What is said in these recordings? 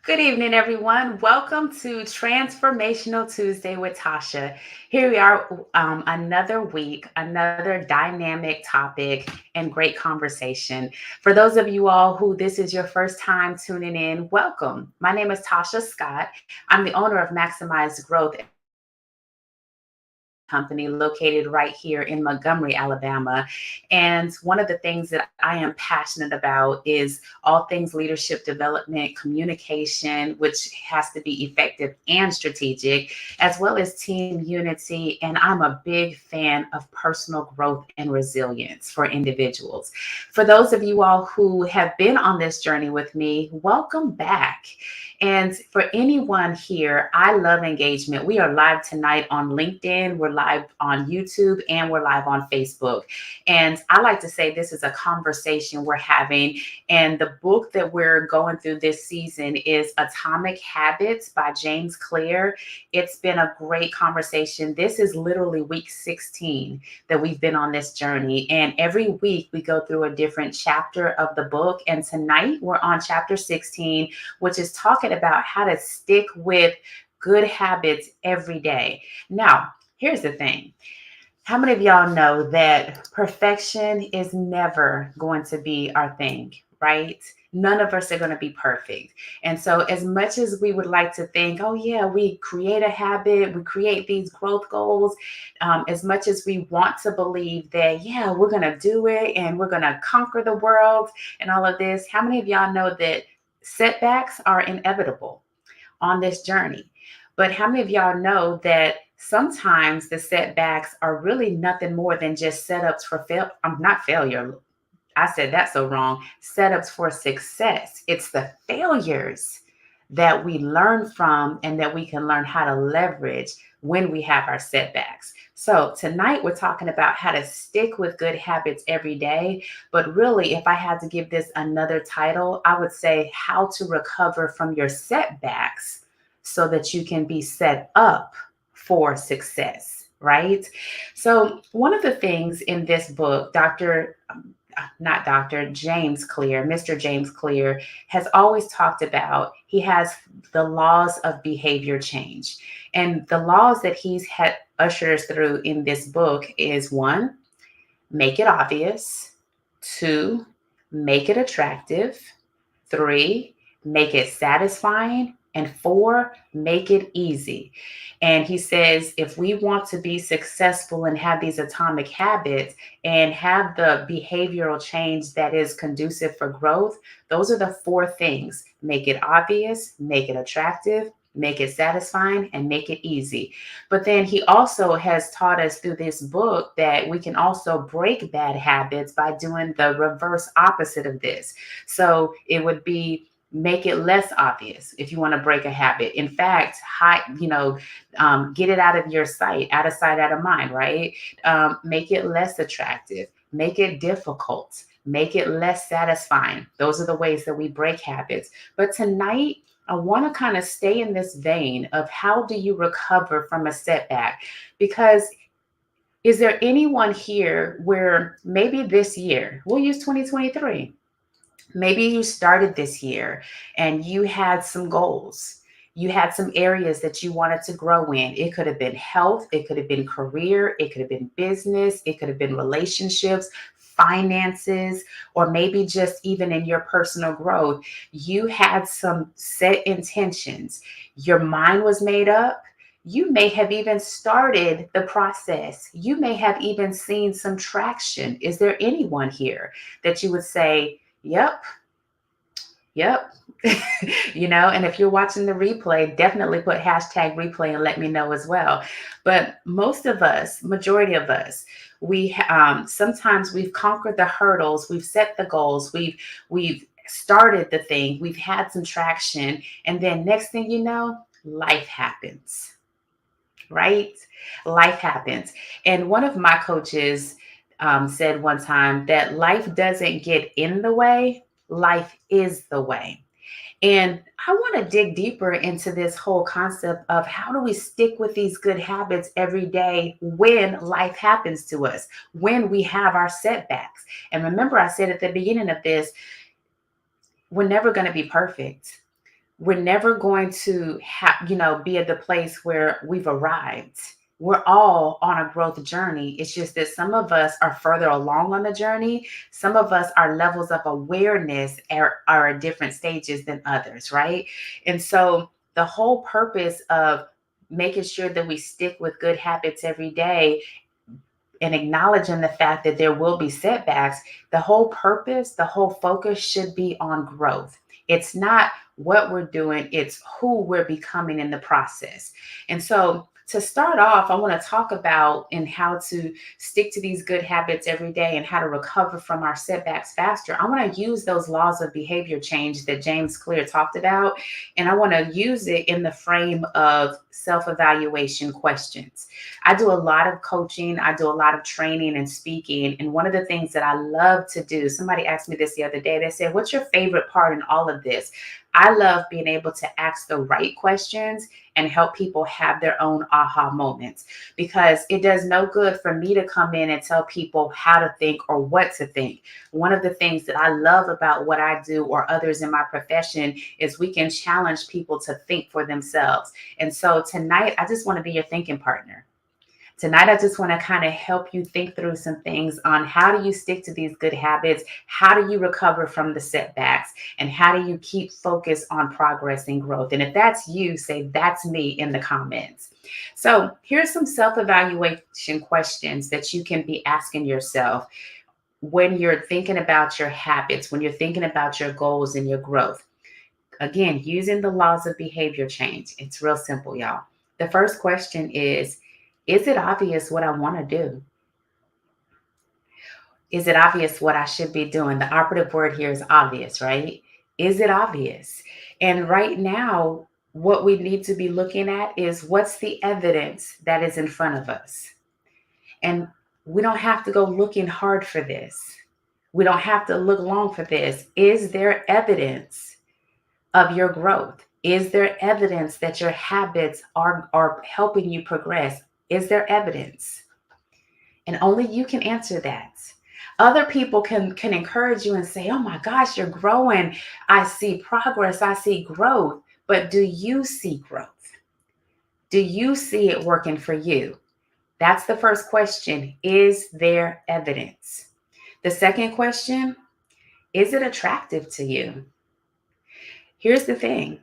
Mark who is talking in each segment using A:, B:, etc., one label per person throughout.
A: Good evening, everyone. Welcome to Transformational Tuesday with Tasha. Here we are, another week, another dynamic topic, and great conversation. For those of you all who this is your first time tuning in, welcome. My name is Tasha Scott. I'm the owner of Maximize Growth company located right here in Montgomery, Alabama. And one of the things that I am passionate about is all things leadership development, communication, which has to be effective and strategic, as well as team unity. And I'm a big fan of personal growth and resilience for individuals. For those of you all who have been on this journey with me, welcome back. And for anyone here, I love engagement. We are live tonight on LinkedIn, we're live on YouTube, and we're live on Facebook. And I like to say this is a conversation we're having. And the book that we're going through this season is Atomic Habits by James Clear. It's been a great conversation. This is literally week 16 that we've been on this journey. And every week we go through a different chapter of the book. And tonight we're on chapter 16, which is talking about how to stick with good habits every day. Now, here's the thing. How many of y'all know that perfection is never going to be our thing, right? None of us are going to be perfect. And so, as much as we would like to think, oh, yeah, we create a habit, we create these growth goals, as much as we want to believe that, yeah, we're going to do it and we're going to conquer the world and all of this, how many of y'all know that setbacks are inevitable on this journey? But how many of y'all know that sometimes the setbacks are really nothing more than just setups for not failure. I said that so wrong. Setups for success. It's the failures that we learn from and that we can learn how to leverage when we have our setbacks. So tonight we're talking about how to stick with good habits every day. But really, if I had to give this another title, I would say how to recover from your setbacks so that you can be set up for success, right? So one of the things in this book, not Dr. James Clear, Mr. James Clear has always talked about, he has the laws of behavior change. And the laws that he's had ushered us through in this book is one, make it obvious. Two, make it attractive. Three, make it satisfying. And four, make it easy. And he says, if we want to be successful and have these atomic habits and have the behavioral change that is conducive for growth, those are the four things. Make it obvious, make it attractive, make it satisfying, and make it easy. But then he also has taught us through this book that we can also break bad habits by doing the reverse opposite of this. So it would be make it less obvious if you want to break a habit. In fact, get it out of your sight, out of sight, out of mind, right? Make it less attractive, make it difficult, make it less satisfying. Those are the ways that we break habits. But tonight, I want to kind of stay in this vein of how do you recover from a setback? Because is there anyone here where maybe this year, we'll use 2023, maybe you started this year and you had some goals. You had some areas that you wanted to grow in. It could have been health, it could have been career, it could have been business, it could have been relationships, finances, or maybe just even in your personal growth. You had some set intentions. Your mind was made up. You may have even started the process. You may have even seen some traction. Is there anyone here that you would say, yep, yep. And if you're watching the replay, definitely put hashtag replay and let me know as well. But most of us, majority of us, we sometimes we've conquered the hurdles, we've set the goals, we've started the thing, we've had some traction, and then next thing you know, life happens, right? Life happens. And one of my coaches said one time that life doesn't get in the way, life is the way. And I want to dig deeper into this whole concept of how do we stick with these good habits every day when life happens to us, when we have our setbacks. And remember, I said at the beginning of this, we're never going to be perfect. we're never going to have, be at the place where we've arrived. We're all on a growth journey. It's just that some of us are further along on the journey. Some of us, our levels of awareness are at different stages than others, right? And so the whole purpose of making sure that we stick with good habits every day and acknowledging the fact that there will be setbacks, the whole purpose, the whole focus should be on growth. It's not what we're doing, it's who we're becoming in the process. And so, to start off, I want to talk about and how to stick to these good habits every day and how to recover from our setbacks faster. I want to use those laws of behavior change that James Clear talked about, and I want to use it in the frame of self evaluation questions. I do a lot of coaching, I do a lot of training and speaking. And one of the things that I love to do, somebody asked me this the other day, they said, "What's your favorite part in all of this?" I love being able to ask the right questions and help people have their own aha moments, because it does no good for me to come in and tell people how to think or what to think. One of the things that I love about what I do or others in my profession is we can challenge people to think for themselves. And so tonight, I just want to be your thinking partner. Tonight, I just want to kind of help you think through some things on how do you stick to these good habits? How do you recover from the setbacks? And how do you keep focus on progress and growth? And if that's you, say, "That's me," in the comments. So here's some self-evaluation questions that you can be asking yourself when you're thinking about your habits, when you're thinking about your goals and your growth. Again, using the laws of behavior change. It's real simple, y'all. The first question is it obvious what I want to do? Is it obvious what I should be doing? The operative word here is obvious, right? Is it obvious? And right now, what we need to be looking at is what's the evidence that is in front of us. And we don't have to go looking hard for this. We don't have to look long for this. Is there evidence of your growth? Is there evidence that your habits are helping you progress? Is there evidence? And only you can answer that. Other people can encourage you and say, "Oh my gosh, you're growing. I see progress. I see growth." But do you see growth? Do you see it working for you? That's the first question. Is there evidence? The second question, is it attractive to you? Here's the thing.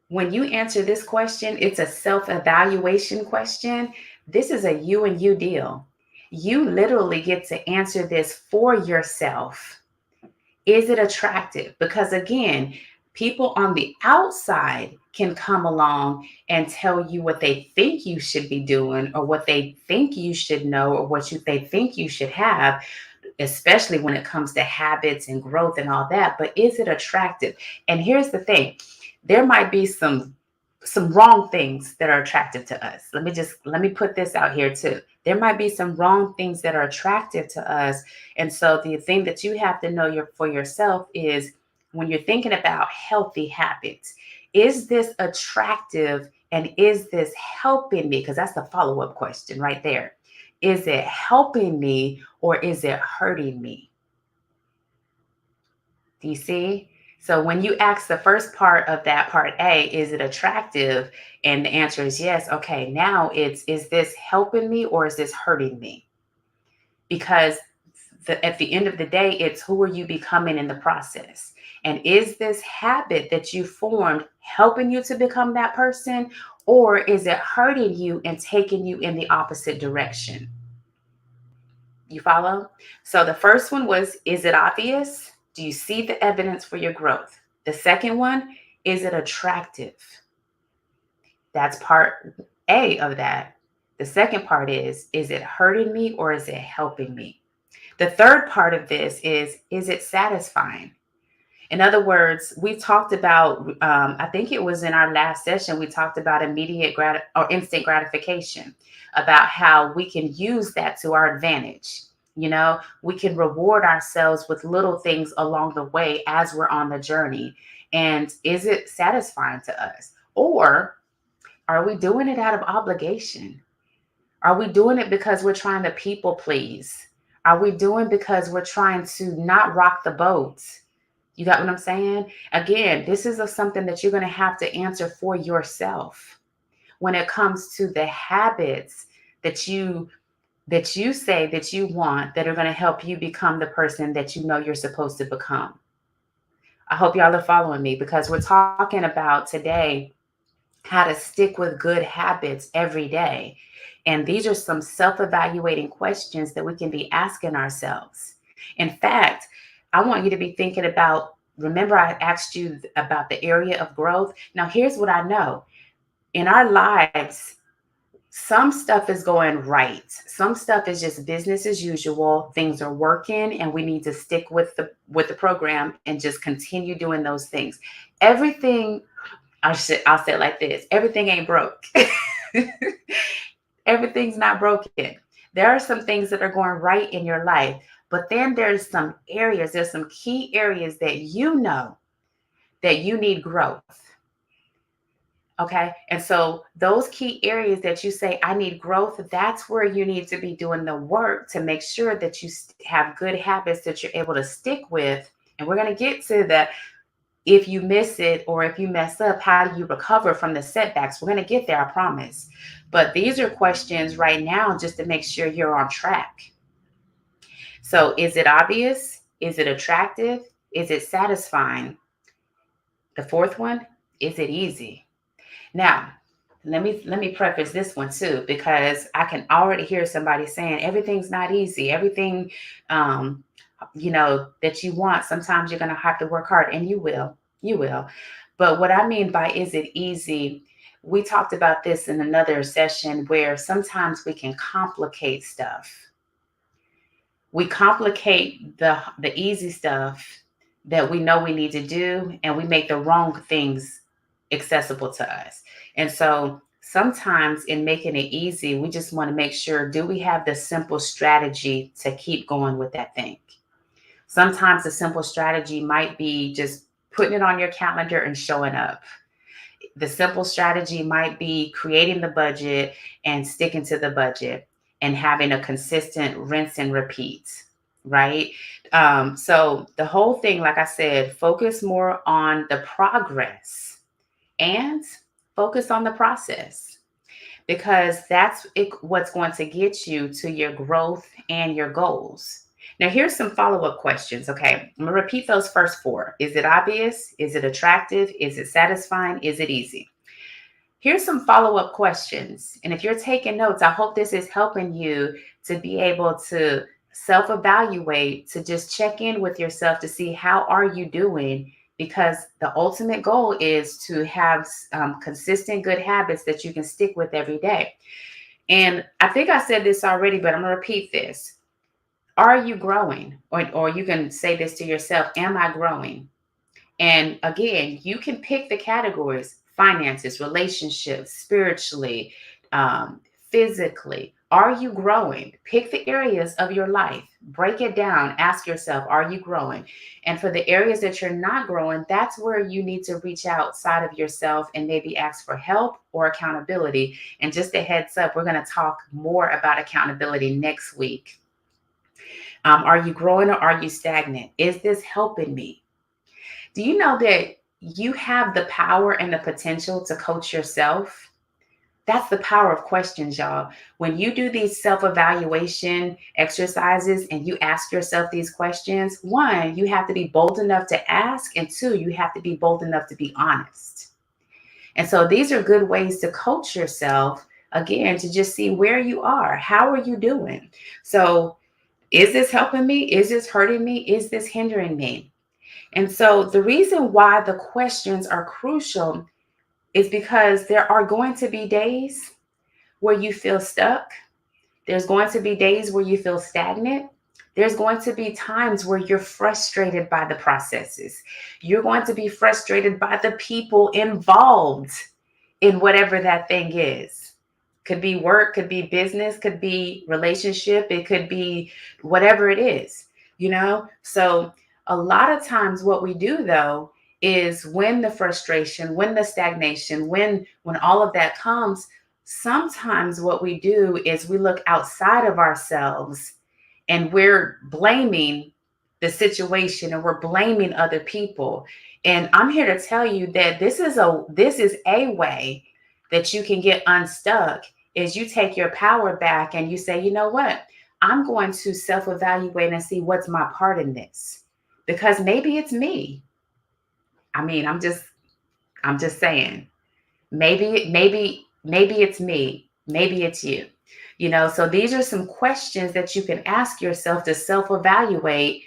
A: When you answer this question, it's a self evaluation question. This is a you and you deal. You literally get to answer this for yourself. Is it attractive? Because again, people on the outside can come along and tell you what they think you should be doing or what they think you should know or they think you should have, especially when it comes to habits and growth and all that. But is it attractive? And here's the thing, there might be some wrong things that are attractive to us. Let me put this out here too. There might be some wrong things that are attractive to us. And so the thing that you have to know for yourself is, when you're thinking about healthy habits, is this attractive and is this helping me? Because that's the follow-up question right there. Is it helping me or is it hurting me? Do you see? So when you ask the first part of that part A, is it attractive? And the answer is yes. Okay, now is this helping me or is this hurting me? Because at the end of the day, it's who are you becoming in the process? And is this habit that you formed helping you to become that person? Or is it hurting you and taking you in the opposite direction? You follow? So the first one was, is it obvious? Do you see the evidence for your growth? The second one, is it attractive? That's part A of that. The second part is it hurting me or is it helping me? The third part of this is it satisfying? In other words, we talked about, I think it was in our last session, we talked about instant gratification, about how we can use that to our advantage. We can reward ourselves with little things along the way as we're on the journey. And is it satisfying to us? Or are we doing it out of obligation? Are we doing it because we're trying to people please? Are we doing because we're trying to not rock the boat? You got what I'm saying? Again, this is something that you're going to have to answer for yourself when it comes to the habits that you say that you want that are going to help you become the person that you know you're supposed to become. I hope y'all are following me because we're talking about today how to stick with good habits every day. And these are some self evaluating questions that we can be asking ourselves. In fact, I want you to be thinking about, remember, I asked you about the area of growth. Now, here's what I know in our lives, some stuff is going right. Some stuff is just business as usual. Things are working and we need to stick with the program and just continue doing those things. Everything, I'll say it like this, everything ain't broke. Everything's not broken. There are some things that are going right in your life, but then there's some key areas that you know that you need growth. Okay. And so those key areas that you say, I need growth, that's where you need to be doing the work to make sure that you have good habits that you're able to stick with. And we're going to get to the, if you miss it or if you mess up, how do you recover from the setbacks? We're going to get there, I promise. But these are questions right now just to make sure you're on track. So is it obvious? Is it attractive? Is it satisfying? The fourth one, is it easy? Now, let me preface this one too, because I can already hear somebody saying everything's not easy. Everything, um, that you want, sometimes you're going to have to work hard, and you will. But what I mean by is it easy? We talked about this in another session where sometimes we can complicate stuff. We complicate the easy stuff that we know we need to do, and we make the wrong things accessible to us. And so sometimes in making it easy, we just want to make sure, do we have the simple strategy to keep going with that thing? Sometimes the simple strategy might be just putting it on your calendar and showing up. The simple strategy might be creating the budget and sticking to the budget and having a consistent rinse and repeat, right? So the whole thing, like I said, focus more on the progress and focus on the process, because that's what's going to get you to your growth and your goals. Now, here's some follow up questions. Okay. I'm going to repeat those first four. Is it obvious? Is it attractive? Is it satisfying? Is it easy? Here's some follow up questions. And if you're taking notes, I hope this is helping you to be able to self evaluate, to just check in with yourself to see how are you doing, because the ultimate goal is to have consistent good habits that you can stick with every day. And I think I said this already, but I'm going to repeat this. Are you growing? Or you can say this to yourself, am I growing? And again, you can pick the categories: finances, relationships, spiritually, um, physically. Are you growing? Pick the areas of your life, break it down, ask yourself, are you growing? And for the areas that you're not growing, that's where you need to reach outside of yourself and maybe ask for help or accountability. And just a heads up, we're going to talk more about accountability next week. Are you growing or are you stagnant? Is this helping me? Do you know that you have the power and the potential to coach yourself? That's the power of questions, y'all. When you do these self evaluation exercises and you ask yourself these questions, one, you have to be bold enough to ask, and two, you have to be bold enough to be honest. And so these are good ways to coach yourself, again, to just see where you are. How are you doing? So, is this helping me? Is this hurting me? Is this hindering me? And so the reason why the questions are crucial is because there are going to be days where you feel stuck. There's going to be days where you feel stagnant. There's going to be times where you're frustrated by the processes. You're going to be frustrated by the people involved in whatever that thing is. Could be work, could be business, could be relationship, it could be whatever it is, So a lot of times what we do though is when the frustration, when the stagnation, when all of that comes, sometimes what we do is we look outside of ourselves and we're blaming the situation and we're blaming other people. And I'm here to tell you that this is a way that you can get unstuck is you take your power back and you say, you know what? I'm going to self-evaluate and see what's my part in this. Because maybe it's me. I mean, I'm just saying. Maybe it's me. Maybe it's you. So these are some questions that you can ask yourself to self-evaluate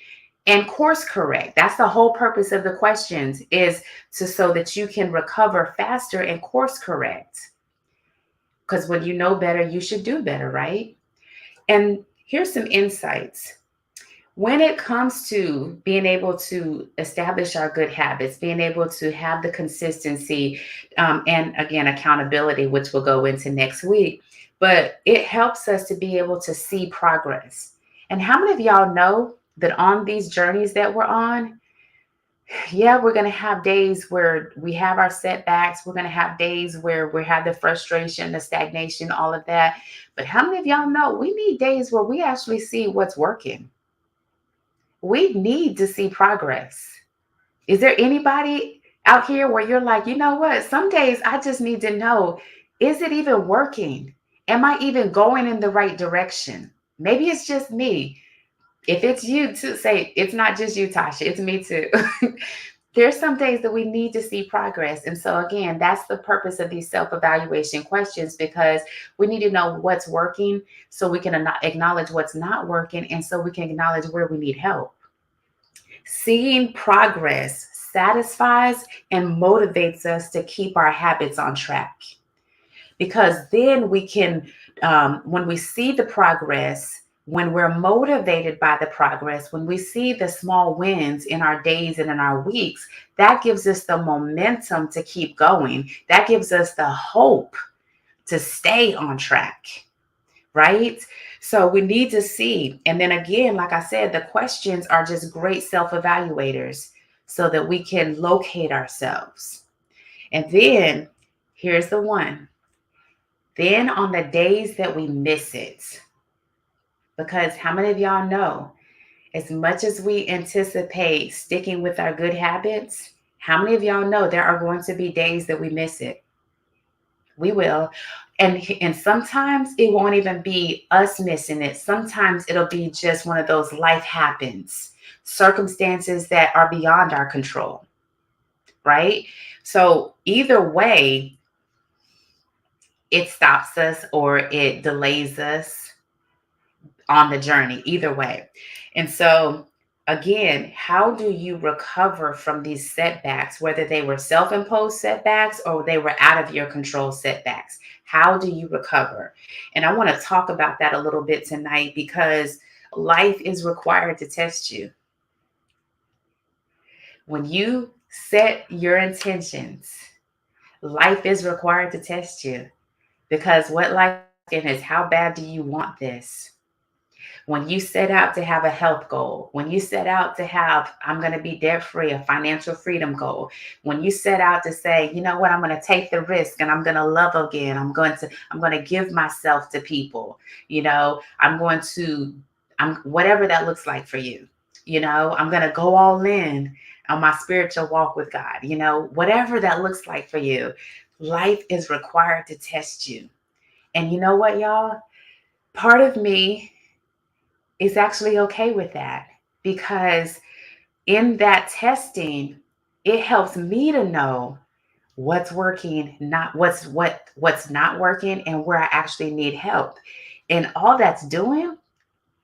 A: and course correct. That's the whole purpose of the questions is to so that you can recover faster and course correct. Because when you know better, you should do better, right? And here's some insights. When it comes to being able to establish our good habits, being able to have the consistency, and again, accountability, which we'll go into next week, but it helps us to be able to see progress. And how many of y'all know that on these journeys that we're on, yeah, we're going to have days where we have our setbacks. We're going to have days where we have the frustration, the stagnation, all of that. But how many of y'all know we need days where we actually see what's working? We need to see progress. Is there anybody out here where you're like, you know what? Some days I just need to know, is it even working? Am I even going in the right direction? Maybe it's just me. If it's you too, say it's not just you, Tasha, it's me too. There's some days that we need to see progress. And so, again, that's the purpose of these self evaluation questions because we need to know what's working so we can acknowledge what's not working and so we can acknowledge where we need help. Seeing progress satisfies and motivates us to keep our habits on track because then we can, when we see the progress, when we're motivated by the progress, when we see the small wins in our days and in our weeks, that gives us the momentum to keep going. That gives us the hope to stay on track, right? So we need to see. And then again, like I said, the questions are just great self evaluators so that we can locate ourselves. And then here's the one. Then on the days that we miss it, because how many of y'all know, as much as we anticipate sticking with our good habits, how many of y'all know there are going to be days that we miss it? We will. And sometimes it won't even be us missing it. Sometimes it'll be just one of those life happens, circumstances that are beyond our control, right? So either way, it stops us or it delays us on the journey, either way. And so, again, how do you recover from these setbacks, whether they were self imposed setbacks or they were out of your control setbacks? How do you recover? And I want to talk about that a little bit tonight because life is required to test you. When you set your intentions, life is required to test you because what life is, how bad do you want this? When you set out to have a health goal, when you set out to have, I'm going to be debt free, a financial freedom goal, when you set out to say, you know what, I'm going to take the risk and I'm going to love again. I'm going to give myself to people, I'm whatever that looks like for you, I'm going to go all in on my spiritual walk with God, whatever that looks like for you, life is required to test you. And you know what, y'all? Part of me is actually okay with that because in that testing, it helps me to know what's working, not what's not working and where I actually need help. And all that's doing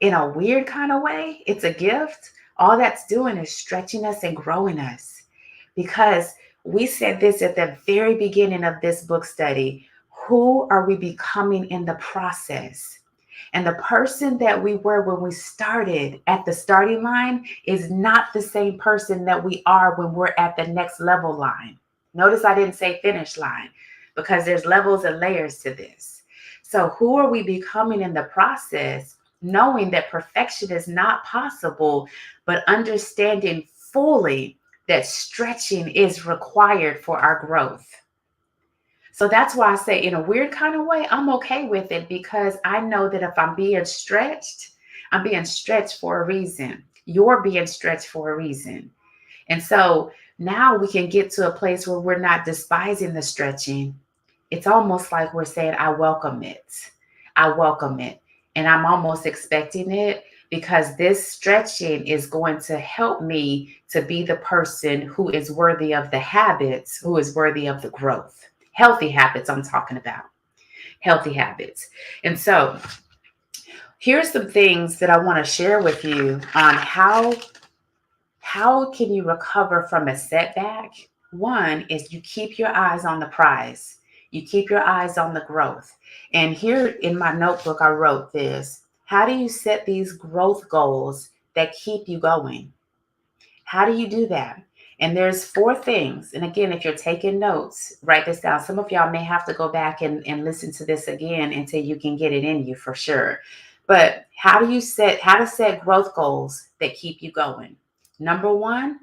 A: in a weird kind of way, it's a gift. All that's doing is stretching us and growing us because we said this at the very beginning of this book study. Who are we becoming in the process? And the person that we were when we started at the starting line is not the same person that we are when we're at the next level line. Notice I didn't say finish line because there's levels and layers to this. So who are we becoming in the process, knowing that perfection is not possible, but understanding fully that stretching is required for our growth. So that's why I say, in a weird kind of way, I'm okay with it because I know that if I'm being stretched for a reason. You're being stretched for a reason. And so now we can get to a place where we're not despising the stretching. It's almost like we're saying, I welcome it. I welcome it. And I'm almost expecting it because this stretching is going to help me to be the person who is worthy of the habits, who is worthy of the growth. Healthy habits, I'm talking about. Healthy habits. And so here's some things that I want to share with you on how can you recover from a setback? One is you keep your eyes on the prize. You keep your eyes on the growth. And here in my notebook, I wrote this. How do you set these growth goals that keep you going? How do you do that? And there's four things. And again, if you're taking notes, write this down. Some of y'all may have to go back and listen to this again until you can get it in you for sure. But how to set growth goals that keep you going? Number one,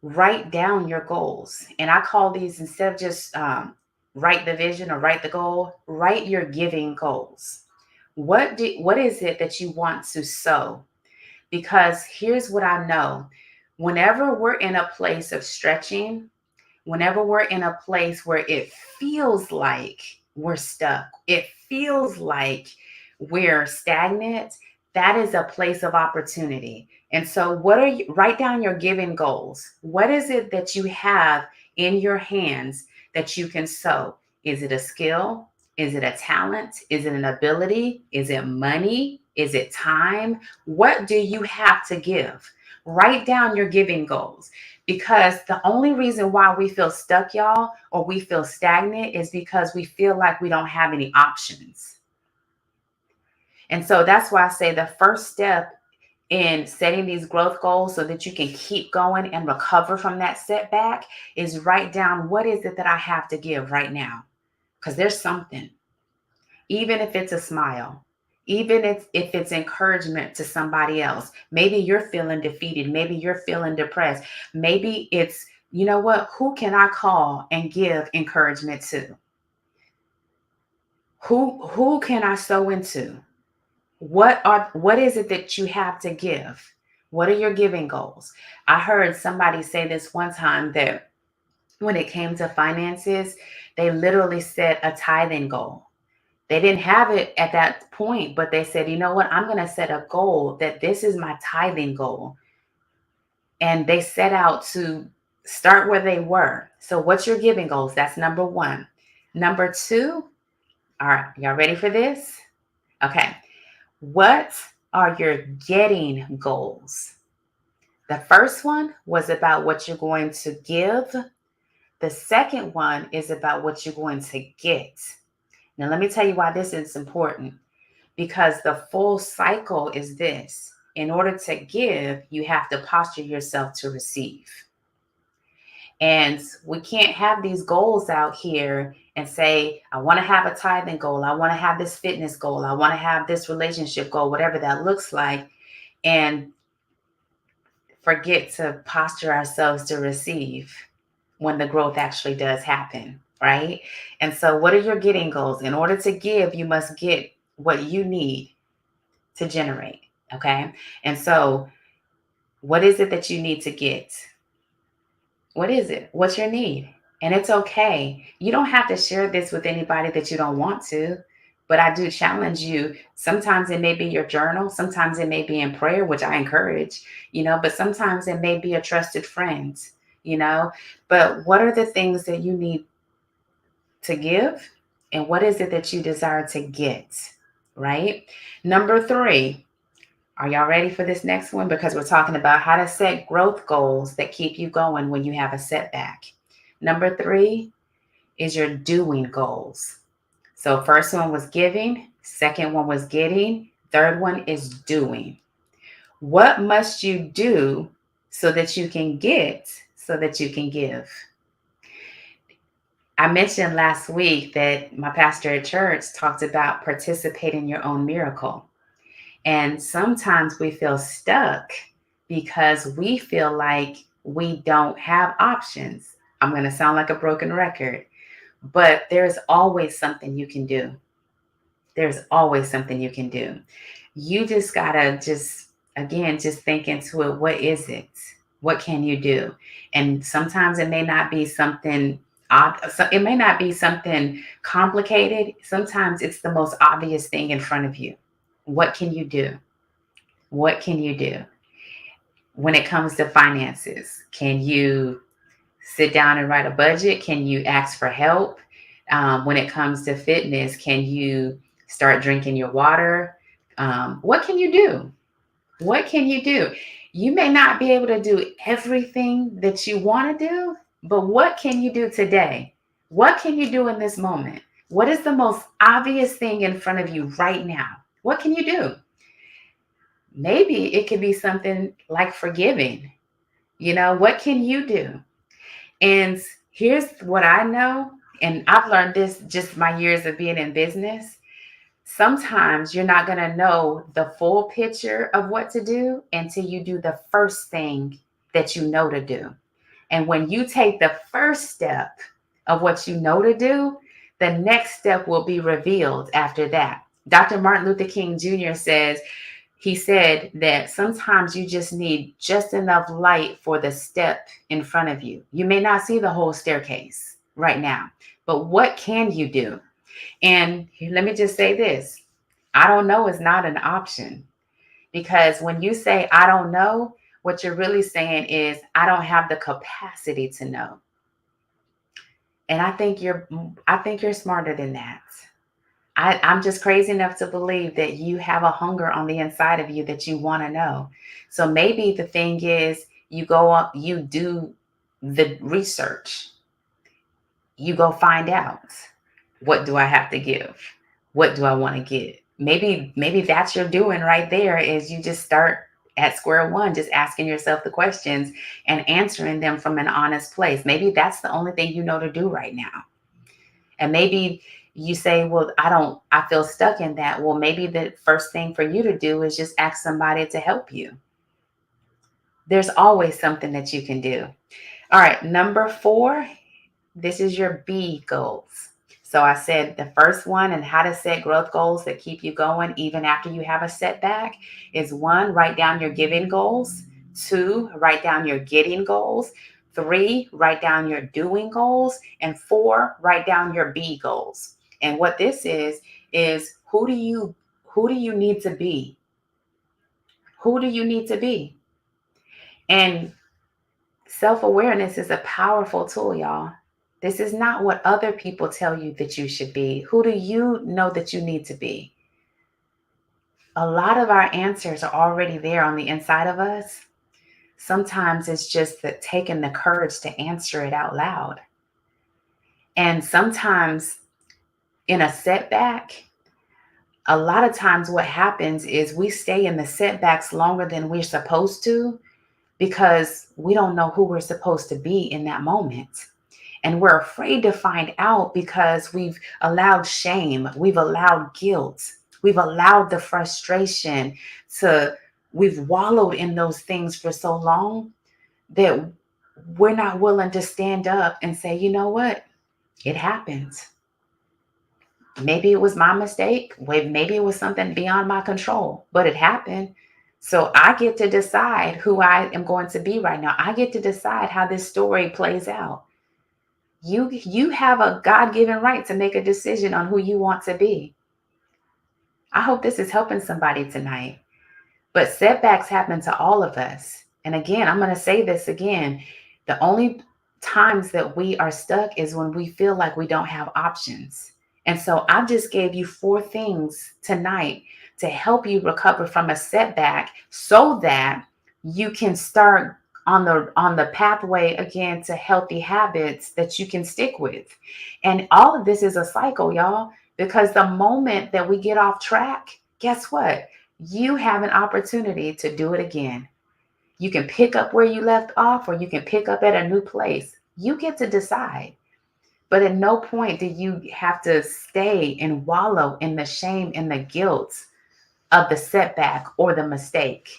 A: write down your goals. And I call these, instead of just write the vision or write the goal, write your giving goals. What is it that you want to sow? Because here's what I know. Whenever we're in a place of stretching, whenever we're in a place where it feels like we're stuck, it feels like we're stagnant, that is a place of opportunity. And so write down your giving goals. What is it that you have in your hands that you can sow? Is it a skill? Is it a talent? Is it an ability? Is it money? Is it time? What do you have to give? Write down your giving goals, because the only reason why we feel stuck, y'all, or we feel stagnant is because we feel like we don't have any options. And so that's why I say the first step in setting these growth goals so that you can keep going and recover from that setback is write down, what is it that I have to give right now? Because there's something, even if it's a smile, even if it's encouragement to somebody else. Maybe you're feeling defeated. Maybe you're feeling depressed. Maybe it's, you know what, who can I call and give encouragement to? Who can I sow into? What is it that you have to give? What are your giving goals? I heard somebody say this one time that when it came to finances, they literally set a tithing goal. They didn't have it at that point, but they said, you know what? I'm going to set a goal that this is my tithing goal. And they set out to start where they were. So what's your giving goals? That's number one. Number two, all right, y'all ready for this? Okay. What are your getting goals? The first one was about what you're going to give. The second one is about what you're going to get. Now, let me tell you why this is important. Because the full cycle is this: in order to give, you have to posture yourself to receive. And we can't have these goals out here and say, I want to have a tithing goal. I want to have this fitness goal. I want to have this relationship goal, whatever that looks like, and forget to posture ourselves to receive when the growth actually does happen, right? And so, what are your getting goals? In order to give, you must get what you need to generate. Okay. And so, what is it that you need to get? What is it? What's your need? And it's okay. You don't have to share this with anybody that you don't want to. But I do challenge you. Sometimes it may be your journal. Sometimes it may be in prayer, which I encourage, but sometimes it may be a trusted friend, you know. But what are the things that you need to give? And what is it that you desire to get? Right? Number three, are y'all ready for this next one? Because we're talking about how to set growth goals that keep you going when you have a setback. Number three is your doing goals. So first one was giving, second one was getting, third one is doing. What must you do so that you can get, so that you can give? I mentioned last week that my pastor at church talked about participate in your own miracle. And sometimes we feel stuck because we feel like we don't have options. I'm going to sound like a broken record, but there's always something you can do. There's always something you can do. You just got to just again, just think into it. What is it? What can you do? And sometimes it may not be something it may not be something complicated. Sometimes it's the most obvious thing in front of you. What can you do? What can you do? When it comes to finances, can you sit down and write a budget? Can you ask for help? When it comes to fitness, can you start drinking your water? What can you do? What can you do? You may not be able to do everything that you want to do, but what can you do today? What can you do in this moment? What is the most obvious thing in front of you right now? What can you do? Maybe it could be something like forgiving. What can you do? And here's what I know, and I've learned this just my years of being in business. Sometimes you're not going to know the full picture of what to do until you do the first thing that you know to do. And when you take the first step of what you know to do, the next step will be revealed after that. Dr. Martin Luther King Jr. He said that sometimes you just need just enough light for the step in front of you. You may not see the whole staircase right now, but what can you do? And let me just say this. I don't know is not an option, because when you say, I don't know, what you're really saying is, I don't have the capacity to know. And I think you're smarter than that. I'm just crazy enough to believe that you have a hunger on the inside of you that you want to know. So maybe the thing is, you go up, you do the research, you go find out, what do I have to give? What do I want to get? Maybe that's your doing right there, is you just start at square one, just asking yourself the questions and answering them from an honest place. Maybe that's the only thing you know to do right now. And maybe you say, well, I feel stuck in that. Well, maybe the first thing for you to do is just ask somebody to help you. There's always something that you can do. All right, number 4, this is your B goals. So I said the first one, and how to set growth goals that keep you going even after you have a setback, is 1, write down your giving goals. 2, write down your getting goals. 3, write down your doing goals. And 4, write down your B goals. And what this is who do you need to be? Who do you need to be? And self-awareness is a powerful tool, y'all. This is not what other people tell you that you should be. Who do you know that you need to be? A lot of our answers are already there on the inside of us. Sometimes it's just that taking the courage to answer it out loud. And sometimes in a setback, a lot of times what happens is we stay in the setbacks longer than we're supposed to, because we don't know who we're supposed to be in that moment. And we're afraid to find out because we've allowed shame, we've allowed guilt, we've allowed the frustration we've wallowed in those things for so long that we're not willing to stand up and say, you know what? It happens. Maybe it was my mistake. Maybe it was something beyond my control, but it happened. So I get to decide who I am going to be right now. I get to decide how this story plays out. You have a God-given right to make a decision on who you want to be. I hope this is helping somebody tonight. But setbacks happen to all of us. And again, I'm going to say this again. The only times that we are stuck is when we feel like we don't have options. And so I just gave you 4 things tonight to help you recover from a setback so that you can start on the pathway again to healthy habits that you can stick with. And all of this is a cycle, y'all, because the moment that we get off track, guess what? You have an opportunity to do it again. You can pick up where you left off, or you can pick up at a new place. You get to decide. But at no point do you have to stay and wallow in the shame and the guilt of the setback or the mistake,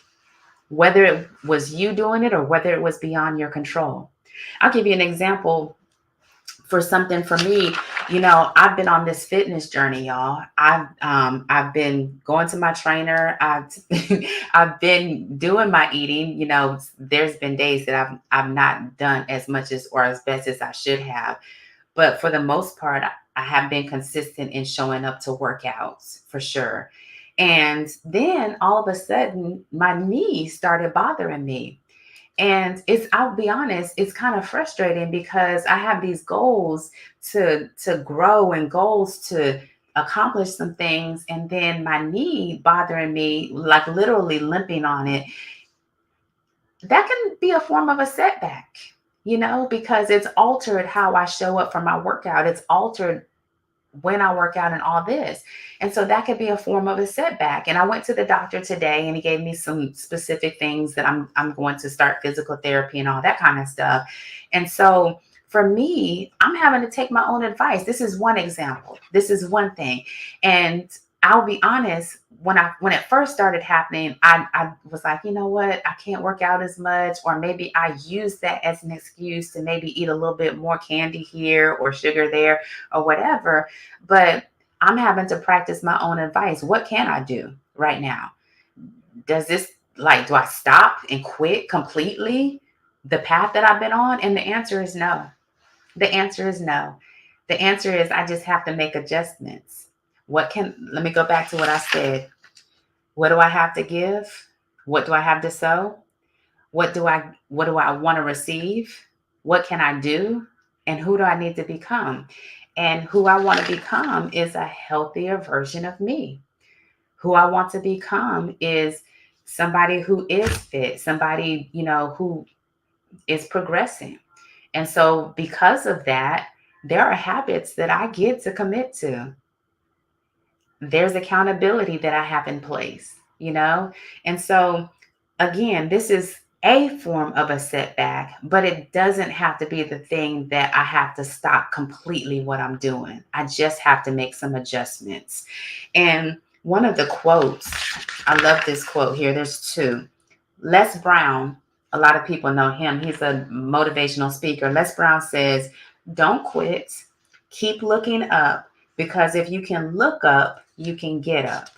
A: whether it was you doing it or whether it was beyond your control. I'll give you an example for something for me, I've been on this fitness journey, y'all. I've been going to my trainer. I've been doing my eating. There's been days that I've not done as much as or as best as I should have, but for the most part, I have been consistent in showing up to workouts for sure. And then all of a sudden, my knee started bothering me. And I'll be honest, it's kind of frustrating because I have these goals to grow and goals to accomplish some things. And then my knee bothering me, like literally limping on it, that can be a form of a setback, because it's altered how I show up for my workout. It's altered when I work out and all this. And so that could be a form of a setback. And I went to the doctor today and he gave me some specific things that I'm going to start physical therapy and all that kind of stuff. And so for me, I'm having to take my own advice. This is one example. This is one thing. And I'll be honest, when it first started happening, I was like, you know what, I can't work out as much, or maybe I use that as an excuse to maybe eat a little bit more candy here or sugar there or whatever. But I'm having to practice my own advice. What can I do right now? Do I stop and quit completely the path that I've been on? And the answer is no. The answer is no. The answer is I just have to make adjustments. Let me go back to what I said. What do I have to give? What do I have to sow? What do I want to receive? What can I do? And who do I need to become? And who I want to become is a healthier version of me. Who I want to become is somebody who is fit, somebody, who is progressing. And so because of that, there are habits that I get to commit to. There's accountability that I have in place, And so, again, this is a form of a setback, but it doesn't have to be the thing that I have to stop completely what I'm doing. I just have to make some adjustments. And one of the quotes, I love this quote here. There's two. Les Brown, a lot of people know him. He's a motivational speaker. Les Brown says, "Don't quit. Keep looking up, because if you can look up, you can get up."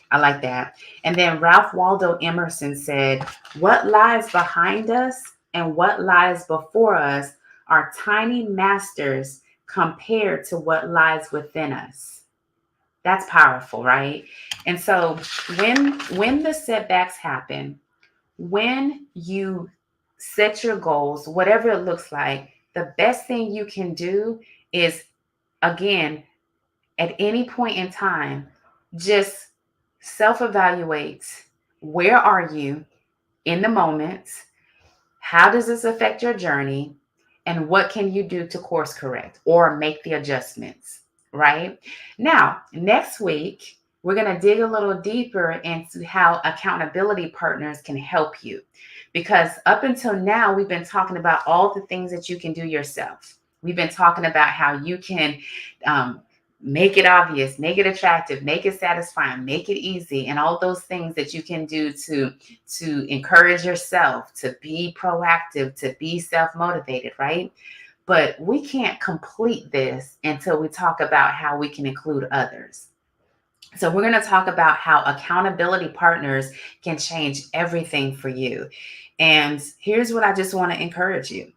A: I like that. And then Ralph Waldo Emerson said, "What lies behind us and what lies before us are tiny masters compared to what lies within us." That's powerful, right? And so when the setbacks happen, when you set your goals, whatever it looks like, the best thing you can do is, again, at any point in time, just self-evaluate. Where are you in the moment? How does this affect your journey? And what can you do to course correct or make the adjustments, right? Now, next week, we're going to dig a little deeper into how accountability partners can help you. Because up until now, we've been talking about all the things that you can do yourself. We've been talking about how you can make it obvious, make it attractive, make it satisfying, make it easy, and all those things that you can do to encourage yourself, to be proactive, to be self-motivated, right? But we can't complete this until we talk about how we can include others. So we're going to talk about how accountability partners can change everything for you. And here's what I just want to encourage you.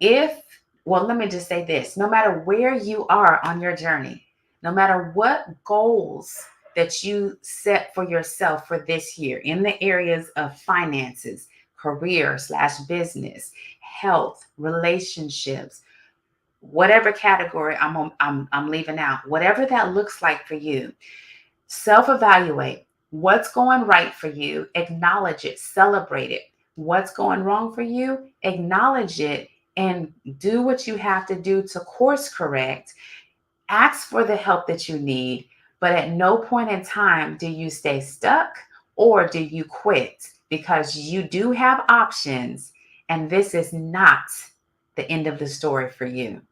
A: Let me just say this: no matter where you are on your journey, no matter what goals that you set for yourself for this year in the areas of finances, career/business, health, relationships, whatever category I'm leaving out, whatever that looks like for you, self-evaluate what's going right for you, acknowledge it, celebrate it. What's going wrong for you, acknowledge it, and do what you have to do to course correct. Ask for the help that you need, but at no point in time do you stay stuck or do you quit, because you do have options, and this is not the end of the story for you.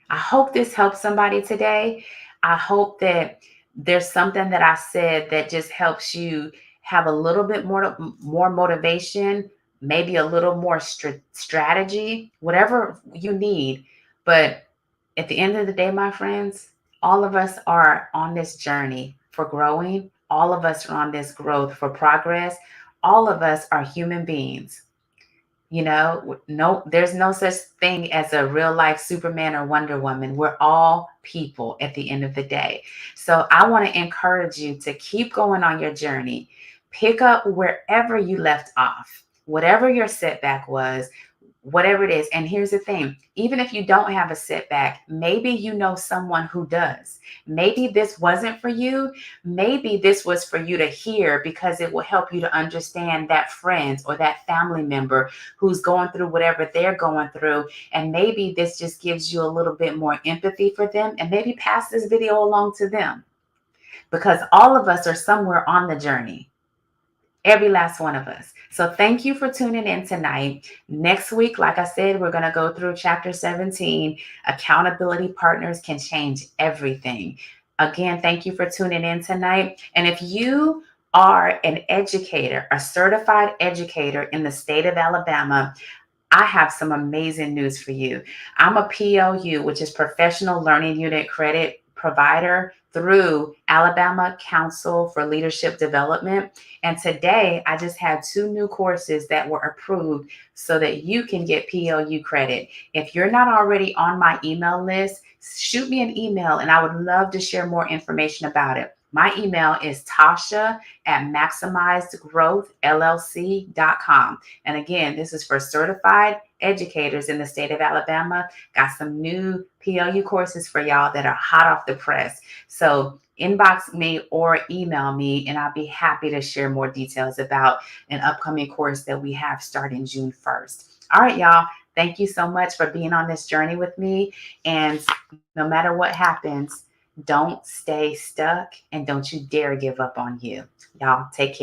A: I hope this helps somebody today. I hope that there's something that I said that just helps you have a little bit more motivation, maybe a little more strategy, whatever you need. But At the end of the day, my friends, all of us are on this journey for growing. All of us are on this growth for progress. All of us are human beings. You know, no, there's no such thing as a real life Superman or Wonder Woman. We're all people at the end of the day. So I want to encourage you to keep going on your journey. Pick up wherever you left off, whatever your setback was, whatever it is. And here's the thing, even if you don't have a setback, maybe you know someone who does. Maybe this wasn't for you. Maybe this was for you to hear because it will help you to understand that friend or that family member who's going through whatever they're going through. And maybe this just gives you a little bit more empathy for them, and maybe pass this video along to them, because all of us are somewhere on the journey. Every last one of us. So thank you for tuning in tonight. Next week, like I said, we're going to go through chapter 17. Accountability partners can change everything. Again, thank you for tuning in tonight. And if you are an educator, a certified educator in the state of Alabama, I have some amazing news for you. I'm a PLU, which is Professional Learning Unit Credit provider through Alabama Council for Leadership Development. And today I just had 2 new courses that were approved so that you can get PLU credit. If you're not already on my email list, shoot me an email and I would love to share more information about it. My email is tasha@maximizedgrowthllc.com. And again, this is for certified educators in the state of Alabama. Got some new PLU courses for y'all that are hot off the press. So inbox me or email me, and I'll be happy to share more details about an upcoming course that we have starting June 1st. All right, y'all. Thank you so much for being on this journey with me. And no matter what happens, don't stay stuck and don't you dare give up on you. Y'all take care.